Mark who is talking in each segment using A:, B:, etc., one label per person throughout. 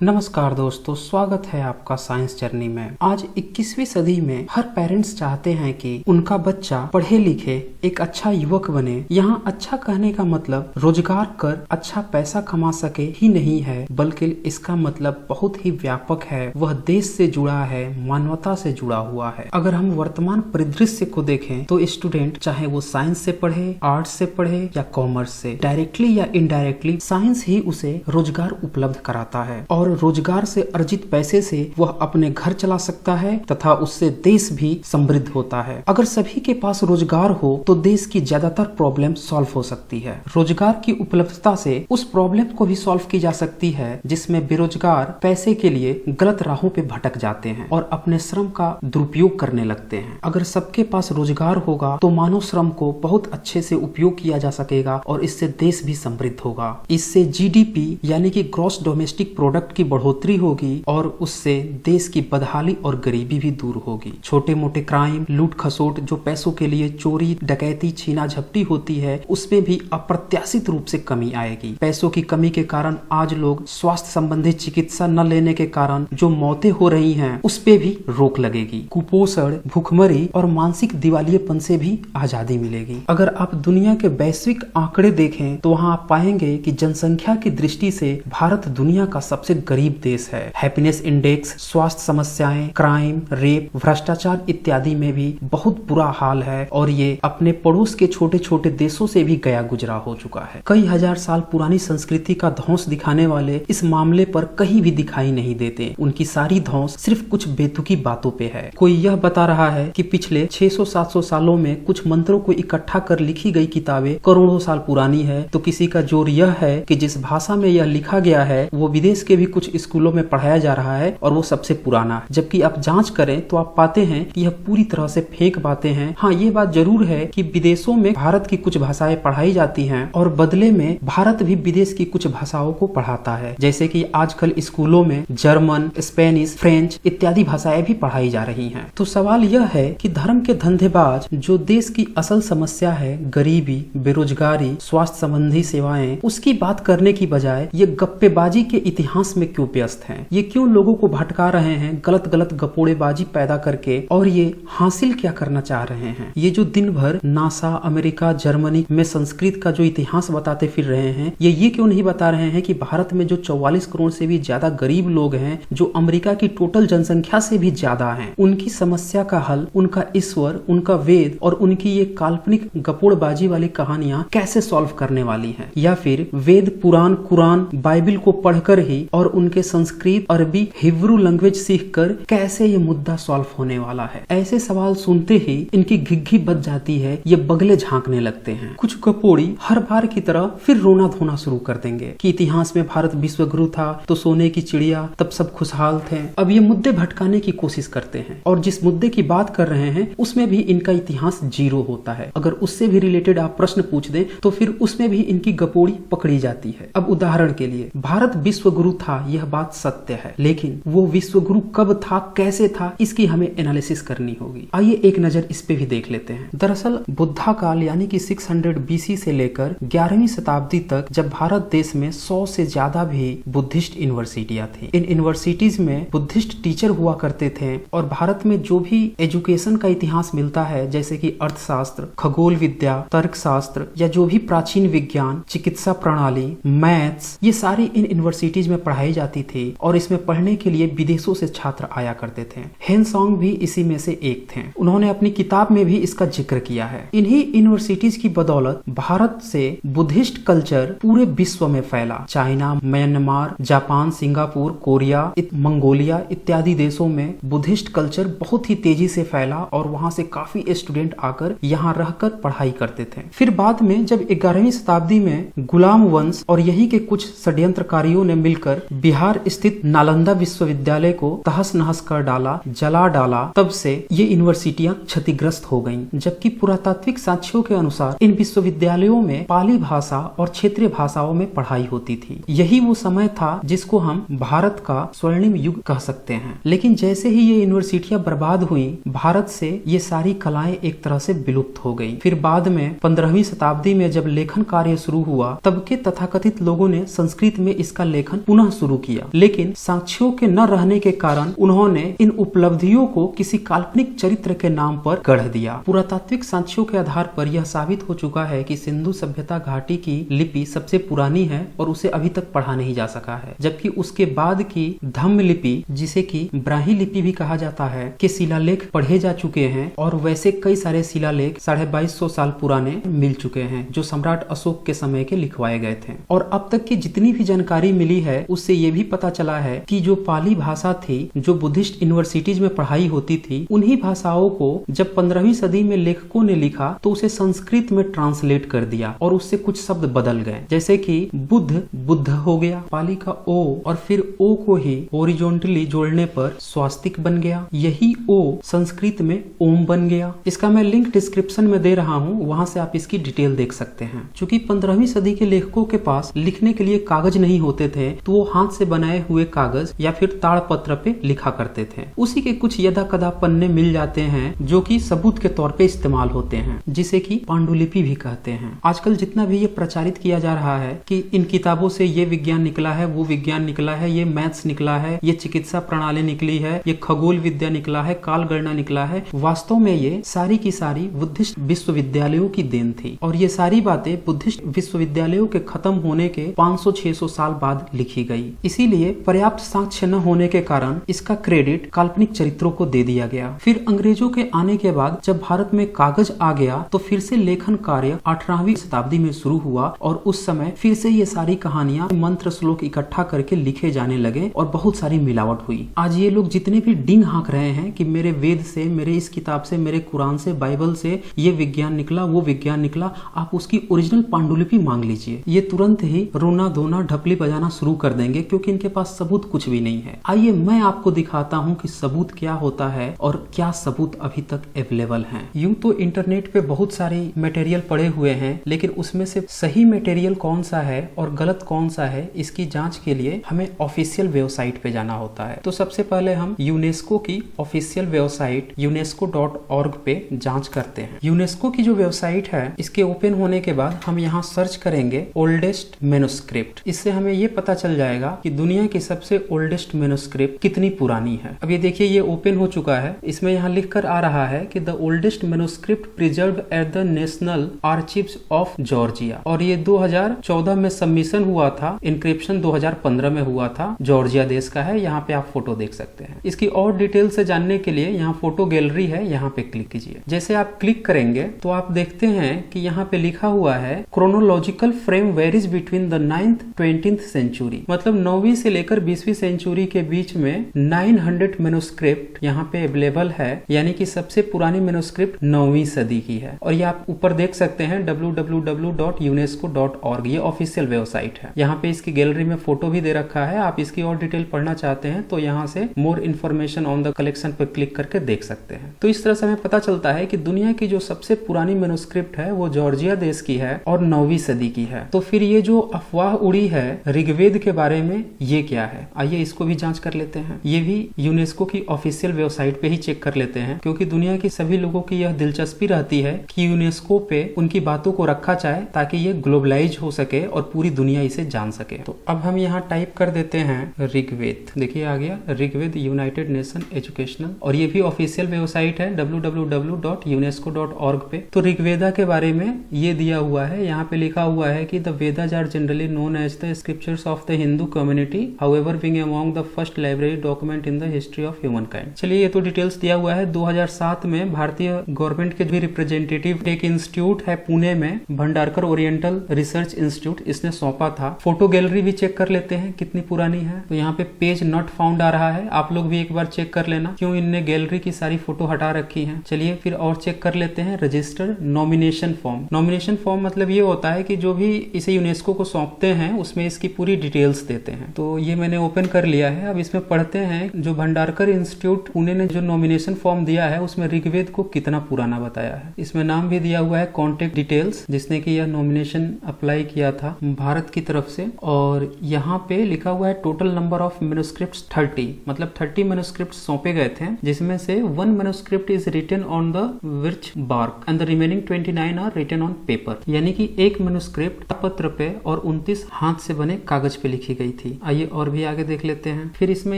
A: नमस्कार दोस्तों, स्वागत है आपका साइंस जर्नी में। आज 21वीं सदी में हर पेरेंट्स चाहते हैं कि उनका बच्चा पढ़े लिखे एक अच्छा युवक बने। यहाँ अच्छा कहने का मतलब रोजगार कर अच्छा पैसा कमा सके ही नहीं है, बल्कि इसका मतलब बहुत ही व्यापक है। वह देश से जुड़ा है, मानवता से जुड़ा हुआ है। अगर हम वर्तमान परिदृश्य को देखें तो स्टूडेंट चाहे वो साइंस से पढ़े, आर्ट्स से पढ़े या कॉमर्स से, डायरेक्टली या इनडायरेक्टली साइंस ही उसे रोजगार उपलब्ध कराता है और रोजगार से अर्जित पैसे से वह अपने घर चला सकता है तथा उससे देश भी समृद्ध होता है। अगर सभी के पास रोजगार हो तो देश की ज्यादातर प्रॉब्लम सॉल्व हो सकती है। रोजगार की उपलब्धता से उस प्रॉब्लम को भी सॉल्व की जा सकती है जिसमें बेरोजगार पैसे के लिए गलत राहों पे भटक जाते हैं और अपने श्रम का दुरुपयोग करने लगते हैं। अगर सबके पास रोजगार होगा तो मानव श्रम को बहुत अच्छे से उपयोग किया जा सकेगा और इससे देश भी समृद्ध होगा। इससे जीडीपी यानी कि ग्रॉस डोमेस्टिक प्रोडक्ट की बढ़ोतरी होगी और उससे देश की बदहाली और गरीबी भी दूर होगी। छोटे मोटे क्राइम, लूट खसोट, जो पैसों के लिए चोरी डकैती छीना झपटी होती है, उसमें भी अप्रत्याशित रूप से कमी आएगी। पैसों की कमी के कारण आज लोग स्वास्थ्य संबंधी चिकित्सा न लेने के कारण जो मौतें हो रही हैं, उस पे भी रोक लगेगी। कुपोषण, भूखमरी और मानसिक दिवालियेपन से भी आजादी मिलेगी। अगर आप दुनिया के वैश्विक आंकड़े देखें तो वहाँ आप पाएंगे कि जनसंख्या की दृष्टि से भारत दुनिया का सबसे गरीब देश है। हैप्पीनेस इंडेक्स, स्वास्थ्य समस्याएं, क्राइम, रेप, भ्रष्टाचार इत्यादि में भी बहुत बुरा हाल है और ये अपने पड़ोस के छोटे छोटे देशों से भी गया गुजरा हो चुका है। कई हजार साल पुरानी संस्कृति का ध्वंस दिखाने वाले इस मामले पर कहीं भी दिखाई नहीं देते। उनकी सारी ध्वंस सिर्फ कुछ बेतुकी बातों पे है। कोई यह बता रहा है कि पिछले 600-700 सालों में कुछ मंत्रों को इकट्ठा कर लिखी गई किताबें करोड़ों साल पुरानी है, तो किसी का जोर यह है कि जिस भाषा में यह लिखा गया है वो विदेश के भी कुछ स्कूलों में पढ़ाया जा रहा है और वो सबसे पुराना। जबकि आप जांच करें तो आप पाते हैं कि यह पूरी तरह से फेक बातें हैं। हाँ, ये बात जरूर है कि विदेशों में भारत की कुछ भाषाएं पढ़ाई जाती हैं और बदले में भारत भी विदेश की कुछ भाषाओं को पढ़ाता है। जैसे कि आजकल स्कूलों में जर्मन, स्पेनिश, फ्रेंच इत्यादि भाषाएं भी पढ़ाई जा रही हैं। तो सवाल यह है कि धर्म के धंधेबाज जो देश की असल समस्या है, गरीबी, बेरोजगारी, स्वास्थ्य संबंधी सेवाएं, उसकी बात करने की बजाय ये गप्पेबाजी के इतिहास में क्यों व्यस्त हैं? ये क्यों लोगों को भटका रहे हैं गलत गलत गपोड़ेबाजी पैदा करके? और ये हासिल क्या करना चाह रहे हैं? ये जो दिन भर नासा, अमेरिका, जर्मनी में संस्कृत का जो इतिहास बताते फिर रहे हैं, ये क्यों नहीं बता रहे हैं कि भारत में जो 44 करोड़ से भी ज्यादा गरीब लोग हैं, जो अमेरिका की टोटल जनसंख्या से भी ज्यादा हैं, उनकी समस्या का हल उनका ईश्वर, उनका वेद और उनकी ये काल्पनिक गपोड़बाजी वाली कहानियां कैसे सॉल्व करने वाली हैं? या फिर वेद, पुराण, कुरान, बाइबिल को पढ़कर ही और उनके संस्कृत, अरबी, हिब्रू लैंग्वेज सीखकर कैसे ये मुद्दा सॉल्व होने वाला है? ऐसे सवाल सुनते ही इनकी घिघी बच जाती है, ये बगले झांकने लगते हैं। कुछ कपोड़ी हर बार की तरह फिर रोना धोना शुरू कर देंगे कि इतिहास में भारत विश्व गुरु था तो सोने की चिड़िया, तब सब खुशहाल थे। अब ये मुद्दे भटकाने की कोशिश करते हैं और जिस मुद्दे की बात कर रहे हैं उसमें भी इनका इतिहास जीरो होता है। अगर उससे भी रिलेटेड आप प्रश्न पूछ दें तो फिर उसमें भी इनकी गपोड़ी पकड़ी जाती है। अब उदाहरण के लिए, भारत विश्व गुरु था, यह बात सत्य है, लेकिन वो विश्व गुरु कब था, कैसे था, इसकी हमें एनालिसिस करनी होगी। आइए एक नजर इस पे भी देख लेते हैं। दरअसल बुद्धा काल यानी कि 600 BC से लेकर 11वीं शताब्दी तक जब भारत देश में 100 से ज्यादा भी बुद्धिस्ट यूनिवर्सिटियां थी। इन यूनिवर्सिटीज में बुद्धिस्ट टीचर हुआ करते थे और भारत में जो भी एजुकेशन का इतिहास मिलता है, जैसे कि अर्थशास्त्र, खगोल विद्या, तर्कशास्त्र या जो भी प्राचीन विज्ञान, चिकित्सा प्रणाली, मैथ्स, ये सारी इन यूनिवर्सिटीज में पढ़ाई जाती थी और इसमें पढ़ने के लिए विदेशों से छात्र आया करते थे। हेनसोंग भी इसी में से एक थे। उन्होंने अपनी किताब में भी इसका जिक्र किया है। इन्हीं यूनिवर्सिटीज की बदौलत भारत से बुद्धिस्ट कल्चर पूरे विश्व में फैला। China, Myanmar, Japan, Singapore, Korea, Mongolia इत्यादि देशों में बुद्धिस्ट कल्चर बहुत ही तेजी से फैला और वहां से काफी स्टूडेंट आकर यहाँ रहकर पढ़ाई करते थे। फिर बाद में जब 11वीं शताब्दी में गुलाम वंश और यहीं के कुछ षड्यंत्रकारियों ने मिलकर बिहार स्थित नालंदा विश्वविद्यालय को तहस नहस कर डाला, जला डाला, तब से ये यूनिवर्सिटियां क्षतिग्रस्त हो गईं। जबकि पुरातात्विक साक्ष्यों के अनुसार इन विश्वविद्यालयों में पाली भाषा और क्षेत्रीय भाषाओं में पढ़ाई होती थी। यही वो समय था जिसको हम भारत का स्वर्णिम युग कह सकते हैं। लेकिन जैसे ही ये यूनिवर्सिटियां बर्बाद हुई, भारत से ये सारी कलाएं एक तरह से विलुप्त हो गई। फिर बाद में 15वीं शताब्दी में जब लेखन कार्य शुरू हुआ, तब के तथाकथित लोगों ने संस्कृत में इसका लेखन पुनः शुरू शुरू किया, लेकिन साक्ष्यों के न रहने के कारण उन्होंने इन उपलब्धियों को किसी काल्पनिक चरित्र के नाम पर गढ़ दिया। पुरातात्विक साक्ष्यों के आधार पर यह साबित हो चुका है कि सिंधु सभ्यता घाटी की लिपि सबसे पुरानी है और उसे अभी तक पढ़ा नहीं जा सका है, जबकि उसके बाद की धम्म लिपि, जिसे कि ब्राह्मी लिपि भी कहा जाता है, के शिलालेख पढ़े जा चुके हैं और वैसे कई सारे शिलालेख 2250 साल पुराने मिल चुके हैं जो सम्राट अशोक के समय के लिखवाए गए थे। और अब तक की जितनी भी जानकारी मिली है उससे ये भी पता चला है कि जो पाली भाषा थी, जो बुद्धिस्ट यूनिवर्सिटीज में पढ़ाई होती थी, उन्हीं भाषाओं को जब 15वीं सदी में लेखकों ने लिखा तो उसे संस्कृत में ट्रांसलेट कर दिया और उससे कुछ शब्द बदल गए, जैसे कि बुद्ध बुद्ध हो गया, पाली का ओ और फिर ओ को ही हॉरिजॉन्टली जोड़ने पर स्वास्तिक बन गया, यही ओ संस्कृत में ओम बन गया। इसका मैं लिंक डिस्क्रिप्शन में दे रहा हूँ, वहां से आप इसकी डिटेल देख सकते हैं। चूंकि 15वीं सदी के लेखकों के पास लिखने के लिए कागज नहीं होते थे तो वो हाथ से बनाए हुए कागज या फिर ताड़पत्र पे लिखा करते थे। उसी के कुछ यदा कदा पन्ने मिल जाते हैं जो कि सबूत के तौर पे इस्तेमाल होते हैं, जिसे कि पांडुलिपि भी कहते हैं। आजकल जितना भी ये प्रचारित किया जा रहा है कि इन किताबों से ये विज्ञान निकला है, वो विज्ञान निकला है, ये मैथ्स निकला है, ये चिकित्सा प्रणाली निकली है, ये खगोल विद्या निकला है, काल गणना निकला है, वास्तव में ये सारी की सारी बुद्धिस्ट विश्वविद्यालयों की देन थी और ये सारी बातें बुद्धिस्ट विश्वविद्यालयों के खत्म होने के 500-600 साल बाद लिखी गई। इसीलिए पर्याप्त साक्ष्य न होने के कारण इसका क्रेडिट काल्पनिक चरित्रों को दे दिया गया। फिर अंग्रेजों के आने के बाद जब भारत में कागज आ गया तो फिर से लेखन कार्य 18वीं शताब्दी में शुरू हुआ और उस समय फिर से ये सारी कहानियां मंत्र श्लोक इकट्ठा करके लिखे जाने लगे और बहुत सारी मिलावट हुई। आज ये लोग जितने भी डिंग हाँक रहे हैं कि मेरे वेद से, मेरे इस किताब से, मेरे कुरान से, बाइबल से ये विज्ञान निकला, वो विज्ञान निकला, आप उसकी ओरिजिनल पांडुलिपि मांग लीजिए, ये तुरंत ही रोना धोना ढपली बजाना शुरू कर देंगे क्योंकि इनके पास सबूत कुछ भी नहीं है। आइए मैं आपको दिखाता हूँ कि सबूत क्या होता है और क्या सबूत अभी तक अवेलेबल हैं। यूं तो इंटरनेट पे बहुत सारी मटेरियल पड़े हुए हैं, लेकिन उसमें से सही मटेरियल कौन सा है और गलत कौन सा है, इसकी जांच के लिए हमें ऑफिशियल वेबसाइट पे जाना होता है। तो सबसे पहले हम यूनेस्को की ऑफिशियल वेबसाइट unesco.org पे जांच करते हैं। यूनेस्को की जो वेबसाइट है, इसके ओपन होने के बाद हम यहाँ सर्च करेंगे ओल्डेस्ट मैन्युस्क्रिप्ट। इससे हमें ये पता चल जाएगा कि दुनिया की सबसे ओल्डेस्ट मैन्युस्क्रिप्ट कितनी पुरानी है। अब ये देखिए, ये ओपन हो चुका है। इसमें यहाँ लिख कर आ रहा है कि the oldest manuscript preserved at the national archives of Georgia, और ये 2014 में सबमिशन हुआ था, इंक्रिप्शन 2015 में हुआ था। जॉर्जिया देश का है, यहाँ पे आप फोटो देख सकते हैं। इसकी और डिटेल से जानने के लिए यहाँ फोटो गैलरी है, यहाँ पे क्लिक कीजिए। जैसे आप क्लिक करेंगे तो आप देखते हैं कि यहाँ पे लिखा हुआ है chronological frame varies between the 9th 20th century, मतलब 9वीं से लेकर 20वीं सेंचुरी के बीच में 900 मैन्युस्क्रिप्ट यहाँ पे अवेलेबल है, यानी कि सबसे पुरानी मैन्युस्क्रिप्ट 9वीं सदी की है। और ये आप ऊपर देख सकते हैं www.unesco.org, ये ऑफिशियल वेबसाइट है। यहाँ पे इसकी गैलरी में फोटो भी दे रखा है। आप इसकी और डिटेल पढ़ना चाहते हैं तो यहाँ से more information on the collection पर क्लिक करके देख सकते हैं। तो इस तरह से हमें पता चलता है कि दुनिया की जो सबसे पुरानी मैन्युस्क्रिप्ट है वो जॉर्जिया देश की है और 9वीं सदी की है। तो फिर ये जो अफवाह उड़ी है ऋग्वेद के बारे में, ये क्या है? आइए इसको भी जांच कर लेते हैं। ये भी यूनेस्को की ऑफिशियल वेबसाइट पे ही चेक कर लेते हैं, क्योंकि दुनिया की सभी लोगों की यह दिलचस्पी रहती है कि यूनेस्को पे उनकी बातों को रखा जाए ताकि ये ग्लोबलाइज हो सके और पूरी दुनिया इसे जान सके। तो अब हम यहाँ टाइप कर देते हैं ऋग्वेद। देखिए आ गया ऋग्वेद यूनाइटेड नेशन एजुकेशनल, और ये भी ऑफिशियल वेबसाइट है www.unesco.org पे। तो ऋग्वेदा के बारे में ये दिया हुआ है, यहाँ पे लिखा हुआ है कि the Vedas are generally known as the scriptures of the Hindu community, however being among the first library document in the history of humankind. चलिए ये तो डिटेल्स दिया हुआ है। 2007 में भारतीय गवर्नमेंट के भी रिप्रेजेंटेटिव एक इंस्टीट्यूट है पुणे में, भंडारकर ओरिएंटल रिसर्च इंस्टीट्यूट, इसने सौंपा था। फोटो गैलरी भी चेक कर लेते हैं कितनी पुरानी है। तो यहाँ पे पेज नॉट फाउंड आ रहा है, आप लोग भी एक बार चेक कर लेना क्यों इनने गैलरी की सारी फोटो हटा रखी है। चलिए फिर और चेक कर लेते हैं register nomination form. Nomination form मतलब ये होता है कि जो भी इसे यूनेस्को को सौंपते हैं उसमें इसकी पूरी डिटेल्स देते हैं। तो ये मैंने ओपन कर लिया है। अब इसमें पढ़ते हैं जो भंडारकर इंस्टीट्यूट पुणे ने जो नॉमिनेशन फॉर्म दिया है उसमें ऋग्वेद को कितना पुराना बताया है। इसमें नाम भी दिया हुआ है, कॉन्टेक्ट डिटेल्स, जिसने की यह नॉमिनेशन अप्लाई किया था भारत की तरफ से। और यहाँ पे लिखा हुआ है टोटल नंबर ऑफ मैन्युस्क्रिप्ट्स 30, मतलब 30 मैन्युस्क्रिप्ट्स सौंपे गए थे, जिसमें से 1 manuscript is written on the birch bark and the remaining 29 are written on paper, यानी कि एक मैन्युस्क्रिप्ट पत्र पे और 29 हाथ से बने कागज पे लिखी गई थी। आइए और भी आगे देख लेते हैं। फिर इसमें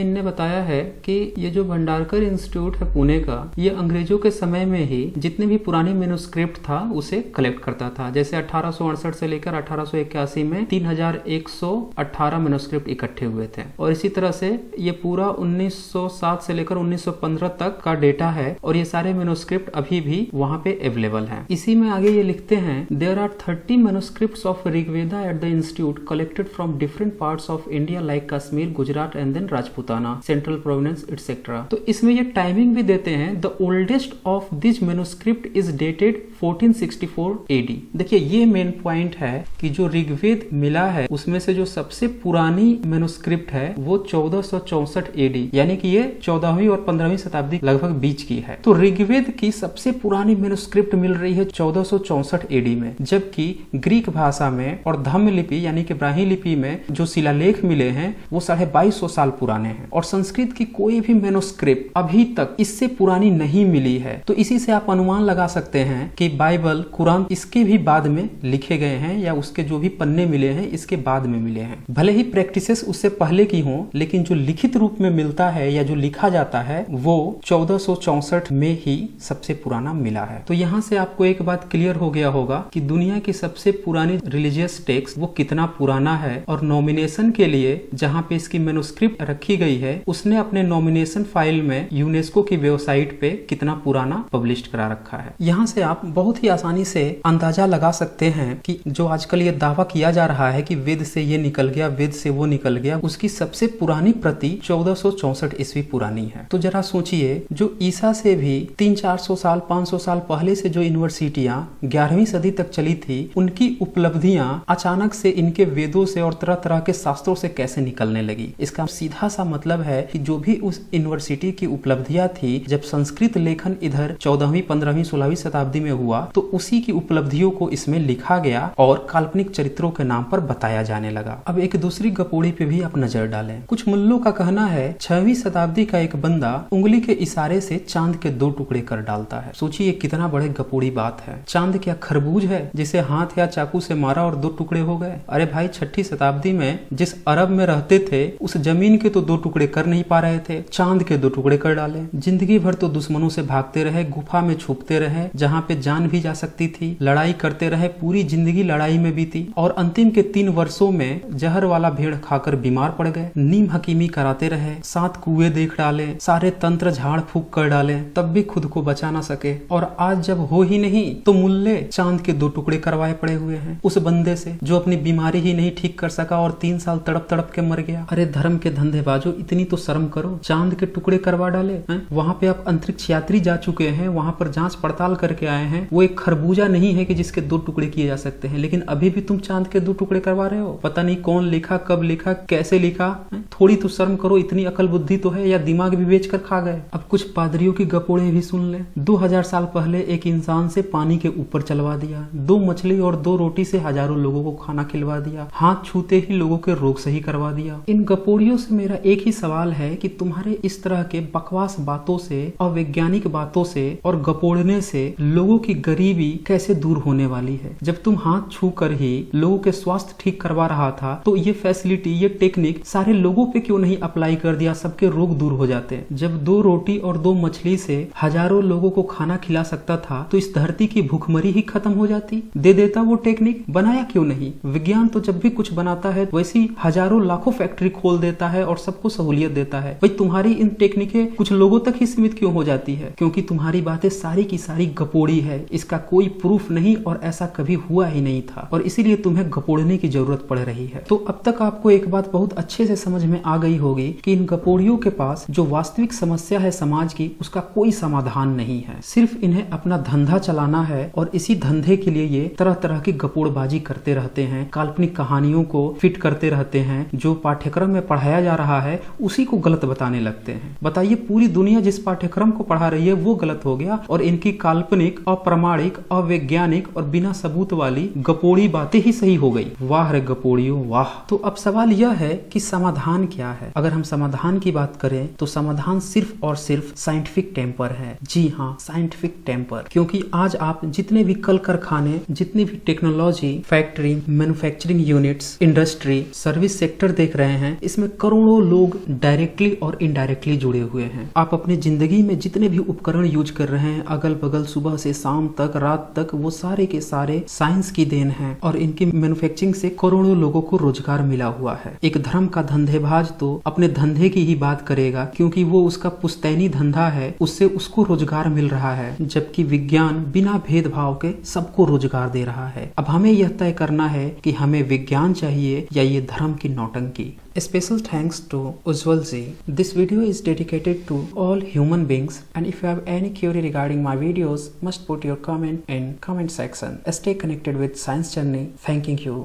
A: इनने बताया है कि ये जो भंडारकर इंस्टीट्यूट है पुणे का, ये अंग्रेजों के समय में ही जितने भी पुरानी मैन्युस्क्रिप्ट था उसे कलेक्ट करता था। जैसे 1868 से लेकर 1881 में 3118 मैन्युस्क्रिप्ट इकट्ठे हुए थे, और इसी तरह से ये पूरा 1907 से लेकर 1915 तक का डेटा है, और ये सारे मैन्युस्क्रिप्ट अभी भी वहाँ पे अवेलेबल हैं। इसी में आगे ये लिखते हैं, there are 30 manuscripts of Rigveda at the institute collected from different parts of India like Kashmir, Gujarat and then Rajputana, central province etcetera. तो इसमें ये टाइमिंग भी देते हैं, the oldest of this manuscript is dated 1464 AD। देखिए ये मेन पॉइंट है कि जो ऋग्वेद मिला है उसमें से जो सबसे पुरानी मैन्युस्क्रिप्ट है वो 1464 AD, यानी कि ये 14वीं और 15वीं शताब्दी लगभग बीच की है। तो ऋग्वेद की सबसे पुरानी मैन्युस्क्रिप्ट मिल रही है 1464 AD में, जबकि ग्रीक भाषा में और धम्म लिपि यानी कि ब्राह्मी लिपि में जो शिलालेख मिले हैं वो 2250 साल पुराने हैं, और संस्कृत की कोई भी मैन्युस्क्रिप्ट अभी तक इससे पुरानी नहीं मिली है। तो इसी से आप अनुमान लगा सकते हैं कि बाइबल, कुरान इसके भी बाद में लिखे गए हैं, या उसके जो भी पन्ने मिले हैं इसके बाद में मिले हैं। भले ही प्रैक्टिसेस उससे पहले की हों, लेकिन जो लिखित रूप में मिलता है या जो लिखा जाता है वो 1464 में ही सबसे पुराना मिला है। तो यहाँ से आपको एक बात क्लियर हो गया होगा कि दुनिया की सबसे पुरानी रिलीजियस टेक्स्ट वो कितना पुराना है, और नॉमिनेशन के लिए जहाँ पे इसकी मैन्युस्क्रिप्ट रखी गई है उसने अपने नॉमिनेशन फाइल में यूनेस्को की वेबसाइट पे कितना पुराना पब्लिश करा रखा है। यहाँ से आप बहुत ही आसानी से अंदाजा लगा सकते हैं कि जो आजकल ये दावा किया जा रहा है कि वेद से ये निकल गया, वेद से वो निकल गया, उसकी सबसे पुरानी प्रति 1464 ईस्वी पुरानी है। तो जरा सोचिए, जो ईसा से भी 300-400 साल 500 साल पहले से जो यूनिवर्सिटियां 11वीं सदी तक चली थी, उनकी उपलब्धियां अचानक से इनके वेदों से और तरह तरह के शास्त्रों से कैसे निकलने लगी। इसका सीधा सा मतलब है कि जो भी उस यूनिवर्सिटी की उपलब्धियां थी, जब संस्कृत लेखन इधर 14वीं 15वीं 16वीं शताब्दी में हुआ तो उसी की उपलब्धियों को इसमें लिखा गया और काल्पनिक चरित्रों के नाम पर बताया जाने लगा। अब एक दूसरी गपोड़ी पे भी आप नजर डालें। कुछ मुल्लों का कहना है 6वीं शताब्दी का एक बंदा उंगली के इशारे से चांद के 2 टुकड़े कर डालता है। सोचिए कितना बड़े गपोड़ी बात है। चांद क्या खरबूज है जिसे हाथ या चाकू से मारा और 2 टुकड़े हो गए? अरे भाई, 6ठी शताब्दी में जिस अरब में रहते थे उस जमीन के तो 2 टुकड़े कर नहीं पा रहे थे, चांद के 2 टुकड़े कर डाले। जिंदगी भर तो दुश्मनों से भागते रहे, गुफा में छुपते रहे जहाँ पे जान भी जा सकती थी, लड़ाई करते रहे, पूरी जिंदगी लड़ाई में बीती, और अंतिम के 3 वर्षों में जहर वाला भेड़ खाकर बीमार पड़ गए। नीम हकीमी कराते रहे, 7 कुएं देख डाले, सारे तंत्र झाड़ फूक कर डाले, तब भी खुद को बचा ना सके। और आज जब हो ही नहीं तो मुल्ले चांद के 2 टुकड़े करवाए पड़े हुए हैं उस बंदे से जो अपनी बीमारी ही नहीं ठीक कर सका और 3 साल तड़प तड़प के मर गया। अरे धर्म के धंधेबाजों, इतनी तो शर्म करो, चांद के टुकड़े करवा डाले हैं। वहाँ पे आप अंतरिक्ष यात्री जा चुके हैं, वहाँ पर जांच पड़ताल करके आए हैं, वो एक खरबूजा नहीं है कि जिसके 2 टुकड़े किए जा सकते हैं, लेकिन अभी भी तुम चांद के 2 टुकड़े करवा रहे हो। पता नहीं कौन लिखा, कब लिखा, कैसे लिखा, थोड़ी तो शर्म करो, इतनी अकल बुद्धि तो है, या दिमाग भी बेच कर खा गए। अब कुछ पादरियों की गपोड़े भी सुन ले। 2000 साल पहले एक इंसान से पानी के ऊपर चलवा दिया, 2 मछली और 2 रोटी से हजारों लोगों को खाना खिलवा दिया, हाथ छूते ही लोगों के रोग सही करवा दिया। इन गपोड़ियों से मेरा एक ही सवाल है कि तुम्हारे इस तरह के बकवास बातों से, अवैज्ञानिक बातों से और गपोड़ने से लोगों की गरीबी कैसे दूर होने वाली है? जब तुम हाथ छू कर ही लोगों के स्वास्थ्य ठीक करवा रहा था तो ये फैसिलिटी, ये टेक्निक सारे लोगों पे क्यों नहीं अप्लाई कर दिया? सबके रोग दूर हो जाते। जब 2 रोटी और 2 मछली से हजारों लोगों को खाना खिला सकता था तो इस धरती की भूखमरी ही खत्म हो जाती। दे देता वो टेक्निक, बनाया क्यों नहीं? विज्ञान तो जब भी कुछ बनाता है वैसी हजारों लाखों फैक्ट्री खोल देता है और सबको सहूलियत देता है। भाई तुम्हारी इन टेक्निकें कुछ लोगों तक ही सीमित क्यों हो जाती है? क्योंकि तुम्हारी बातें सारी की सारी गपोड़ी है, इसका कोई प्रूफ नहीं और ऐसा कभी हुआ ही नहीं था, और इसीलिए तुम्हें गपोड़ने की जरूरत पड़ रही है। तो अब तक आपको एक बात बहुत अच्छे से समझ में आ गई होगी कि इन गपोड़ियों के पास जो वास्तविक समस्या है समाज की, उसका कोई समाधान नहीं है। सिर्फ इन्हें अपना धंधा चलाना है और इसी धंधे के लिए ये तरह तरह की गपोड़बाजी करते रहते हैं, काल्पनिक कहानियों को फिट करते रहते हैं, जो पाठ्यक्रम में पढ़ाया जा रहा है उसी को गलत बताने लगते हैं। बताइए, पूरी दुनिया जिस पाठ्यक्रम को पढ़ा रही है वो गलत हो गया और इनकी काल्पनिक, अप्रामाणिक, अवैज्ञानिक और बिना सबूत वाली गपोड़ी बातें ही सही हो गई। वाह रे गपोड़ियों वाह। तो अब सवाल यह है कि समाधान क्या है? अगर हम समाधान की बात करें तो समाधान सिर्फ और सिर्फ साइंटिफिक टेम्पर है। जी हाँ, साइंटिफिक टेम्पर। क्योंकि आज आप जितने भी कल कारखाने, जितनी भी technology, factory, manufacturing units, industry, service sector देख रहे हैं इसमें करोड़ों लोग डायरेक्टली और इनडायरेक्टली जुड़े हुए हैं। आप अपने जिंदगी में जितने भी उपकरण यूज कर रहे हैं अगल बगल सुबह से शाम तक रात तक, वो सारे के सारे साइंस की देन है और इनकी मैन्युफैक्चरिंग से करोड़ों लोगों को रोजगार मिला हुआ है। एक धर्म का धंधेबाज तो अपने धंधे की ही बात करेगा क्योंकि वो उसका पुश्तैनी धंधा है, उससे उसको रोजगार मिल रहा है, जबकि विज्ञान बिना भेदभाव के सबको रोजगार दे रहा है। अब हमें यह तय करना है कि हमें विज्ञान चाहिए या ये धर्म की नौटंकी। Special thanks to Ujjwal ji. This video is dedicated to all human beings, and if you have any query regarding my videos, must put your comment in comment section. Stay connected with Science Journey. Thanking you.